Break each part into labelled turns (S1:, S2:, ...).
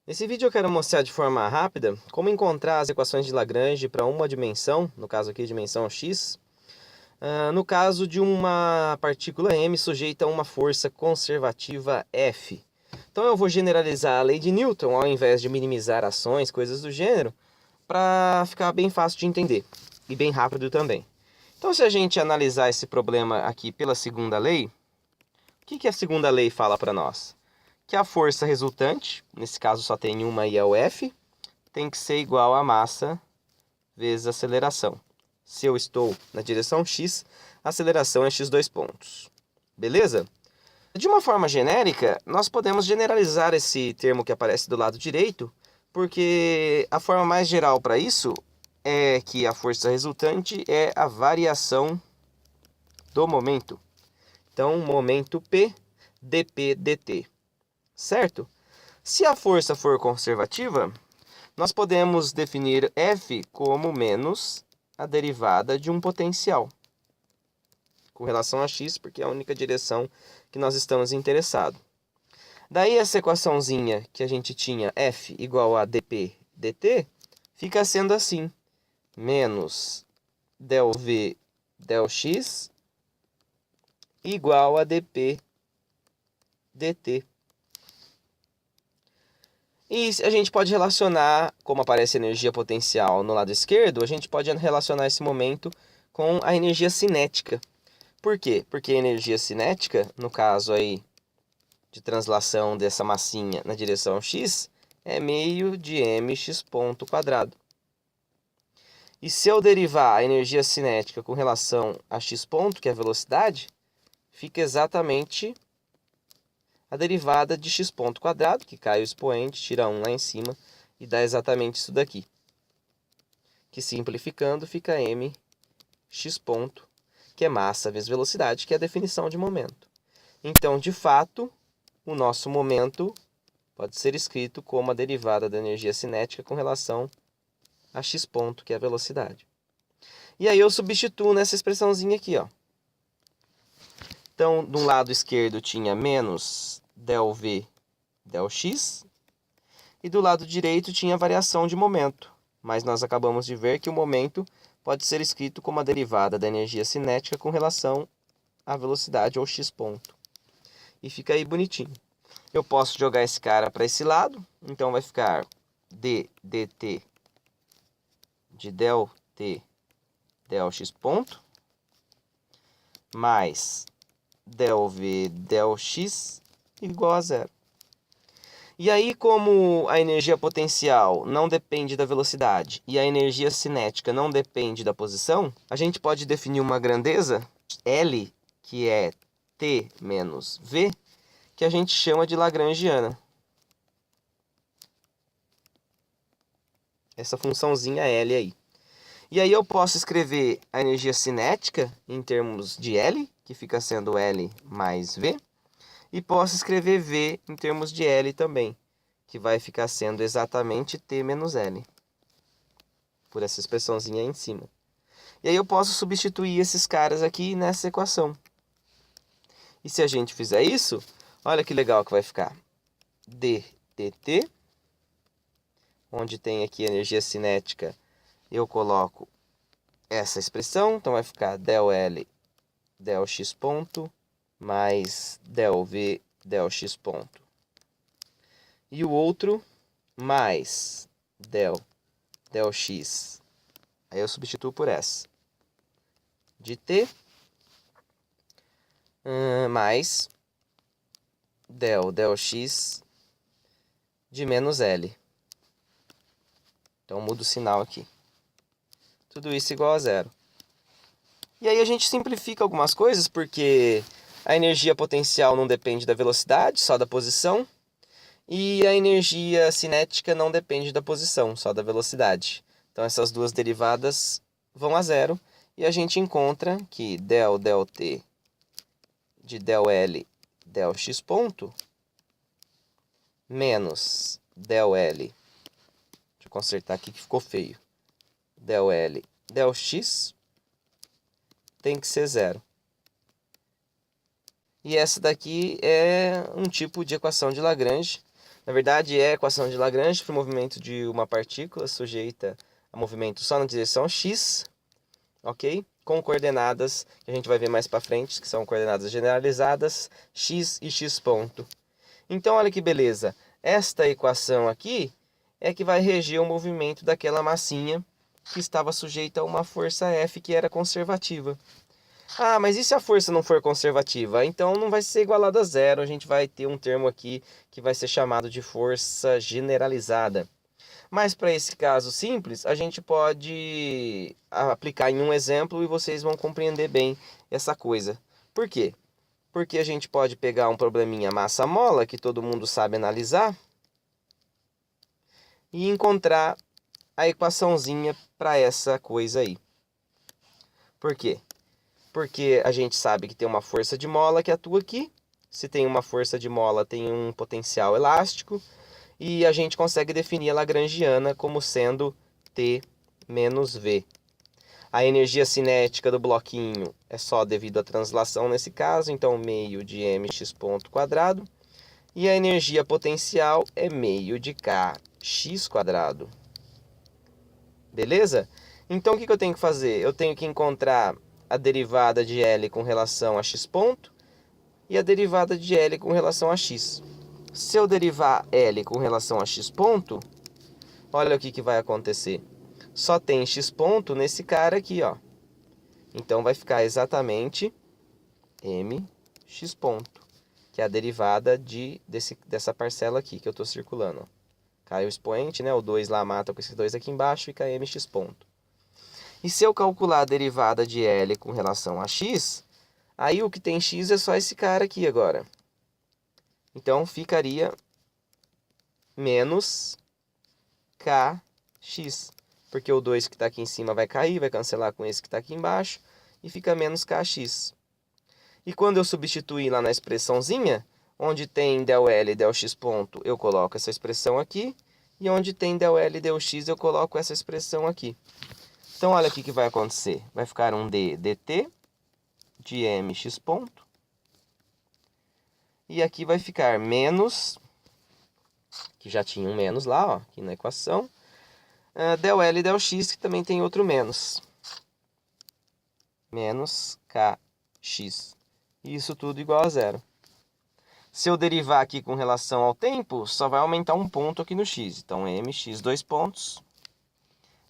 S1: Nesse vídeo eu quero mostrar de forma rápida como encontrar as equações de Lagrange para uma dimensão, no caso aqui dimensão x, no caso de uma partícula m sujeita a uma força conservativa F. Então eu vou generalizar a lei de Newton ao invés de minimizar ações, coisas do gênero, para ficar bem fácil de entender e bem rápido também. Então se a gente analisar esse problema aqui pela segunda lei, o que a segunda lei fala para nós? Que a força resultante, nesse caso só tem uma e é o F, tem que ser igual a massa vezes aceleração. Se eu estou na direção x, a aceleração é x2 pontos. Beleza? De uma forma genérica, nós podemos generalizar esse termo que aparece do lado direito, porque a forma mais geral para isso é que a força resultante é a variação do momento. Então, momento P, dp, dt. Certo? Se a força for conservativa, nós podemos definir F como menos a derivada de um potencial com relação a x, porque é a única direção que nós estamos interessados. Daí essa equaçãozinha que a gente tinha, F igual a dp dt, fica sendo assim, menos del v del x igual a dp dt. E a gente pode relacionar, como aparece energia potencial no lado esquerdo, a gente pode relacionar esse momento com a energia cinética. Por quê? Porque a energia cinética, no caso aí de translação dessa massinha na direção x, é meio de mx ponto quadrado. E se eu derivar a energia cinética com relação a x ponto, que é a velocidade, fica exatamente a derivada de x ponto quadrado, que cai o expoente, tira 1 lá em cima, e dá exatamente isso daqui. Que simplificando fica mx ponto, que é massa vezes velocidade, que é a definição de momento. Então, de fato, o nosso momento pode ser escrito como a derivada da energia cinética com relação a x ponto, que é a velocidade. E aí eu substituo nessa expressãozinha aqui, ó. Então, do lado esquerdo tinha menos del v del x, e do lado direito tinha a variação de momento. Mas nós acabamos de ver que o momento pode ser escrito como a derivada da energia cinética com relação à velocidade, ou x ponto. E fica aí bonitinho. Eu posso jogar esse cara para esse lado, então vai ficar d dt de del t del x ponto, mais del v del x igual a zero. E aí, como a energia potencial não depende da velocidade e a energia cinética não depende da posição, a gente pode definir uma grandeza, L, que é T menos V, que a gente chama de lagrangiana. Essa funçãozinha L aí. E aí eu posso escrever a energia cinética em termos de L, que fica sendo L mais V, e posso escrever V em termos de L também, que vai ficar sendo exatamente T menos L, por essa expressãozinha aí em cima. E aí eu posso substituir esses caras aqui nessa equação. E se a gente fizer isso, olha que legal que vai ficar. D dt, onde tem aqui energia cinética, eu coloco essa expressão, então vai ficar del L del x ponto mais del V del x ponto. E o outro mais del x. Aí eu substituo por essa. De t mais del x de menos L. Então mudo o sinal aqui. Tudo isso igual a zero. E aí a gente simplifica algumas coisas, porque a energia potencial não depende da velocidade, só da posição. E a energia cinética não depende da posição, só da velocidade. Então essas duas derivadas vão a zero. E a gente encontra que del t de del L del x ponto menos del L. Deixa eu consertar aqui que ficou feio. Del L del x tem que ser zero. E essa daqui é um tipo de equação de Lagrange Na verdade, é a equação de Lagrange para o movimento de uma partícula sujeita a movimento só na direção x, ok? Com coordenadas, que a gente vai ver mais para frente, que são coordenadas generalizadas, x e x ponto. Então, olha que beleza. Esta equação aqui é que vai reger o movimento daquela massinha que estava sujeita a uma força F que era conservativa. Ah, mas e se a força não for conservativa? Então não vai ser igualado a zero, a gente vai ter um termo aqui que vai ser chamado de força generalizada. Mas para esse caso simples, a gente pode aplicar em um exemplo e vocês vão compreender bem essa coisa. Por quê? Porque a gente pode pegar um probleminha massa-mola, que todo mundo sabe analisar, e encontrar a equaçãozinha para essa coisa aí. Por quê? Porque a gente sabe que tem uma força de mola que atua aqui. Se tem uma força de mola, tem um potencial elástico. E a gente consegue definir a lagrangiana como sendo T menos V. A energia cinética do bloquinho é só devido à translação nesse caso, então meio de mx ponto quadrado. E a energia potencial é meio de kx quadrado. Beleza? Então o que eu tenho que fazer? Eu tenho que encontrar a derivada de L com relação a x ponto e a derivada de L com relação a x. Se eu derivar L com relação a x ponto, olha o que vai acontecer. Só tem x ponto nesse cara aqui, ó. Então vai ficar exatamente mx ponto, que é a derivada dessa parcela aqui que eu estou circulando. Cai o expoente, né? O 2 lá mata com esse 2 aqui embaixo, fica mx ponto. E se eu calcular a derivada de L com relação a x, aí o que tem x é só esse cara aqui agora. Então ficaria menos kx, porque o 2 que está aqui em cima vai cair, vai cancelar com esse que está aqui embaixo, e fica menos kx. E quando eu substituir lá na expressãozinha, onde tem del L e del x ponto, eu coloco essa expressão aqui, e onde tem del L e del x, eu coloco essa expressão aqui. Então, olha o que vai acontecer. Vai ficar um d dt de mx ponto. E aqui vai ficar menos, que já tinha um menos lá, ó, aqui na equação, del L e del x, que também tem outro menos. Menos kx. E isso tudo igual a zero. Se eu derivar aqui com relação ao tempo, só vai aumentar um ponto aqui no x. Então, mx, 2 pontos.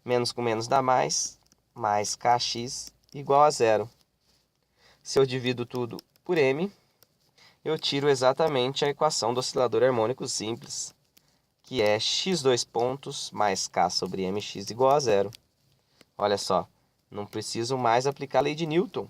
S1: Menos com menos dá mais kx igual a zero. Se eu divido tudo por m, eu tiro exatamente a equação do oscilador harmônico simples, que é x2 pontos mais k sobre mx igual a zero. Olha só, não preciso mais aplicar a lei de Newton,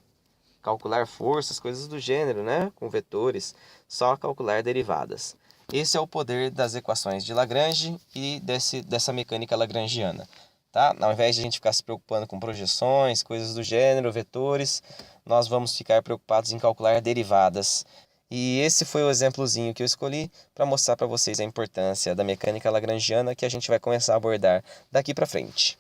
S1: calcular forças, coisas do gênero, né? Com vetores, só calcular derivadas. Esse é o poder das equações de Lagrange e dessa mecânica lagrangiana. Tá? Ao invés de a gente ficar se preocupando com projeções, coisas do gênero, vetores, nós vamos ficar preocupados em calcular derivadas. E esse foi o exemplozinho que eu escolhi para mostrar para vocês a importância da mecânica lagrangiana que a gente vai começar a abordar daqui para frente.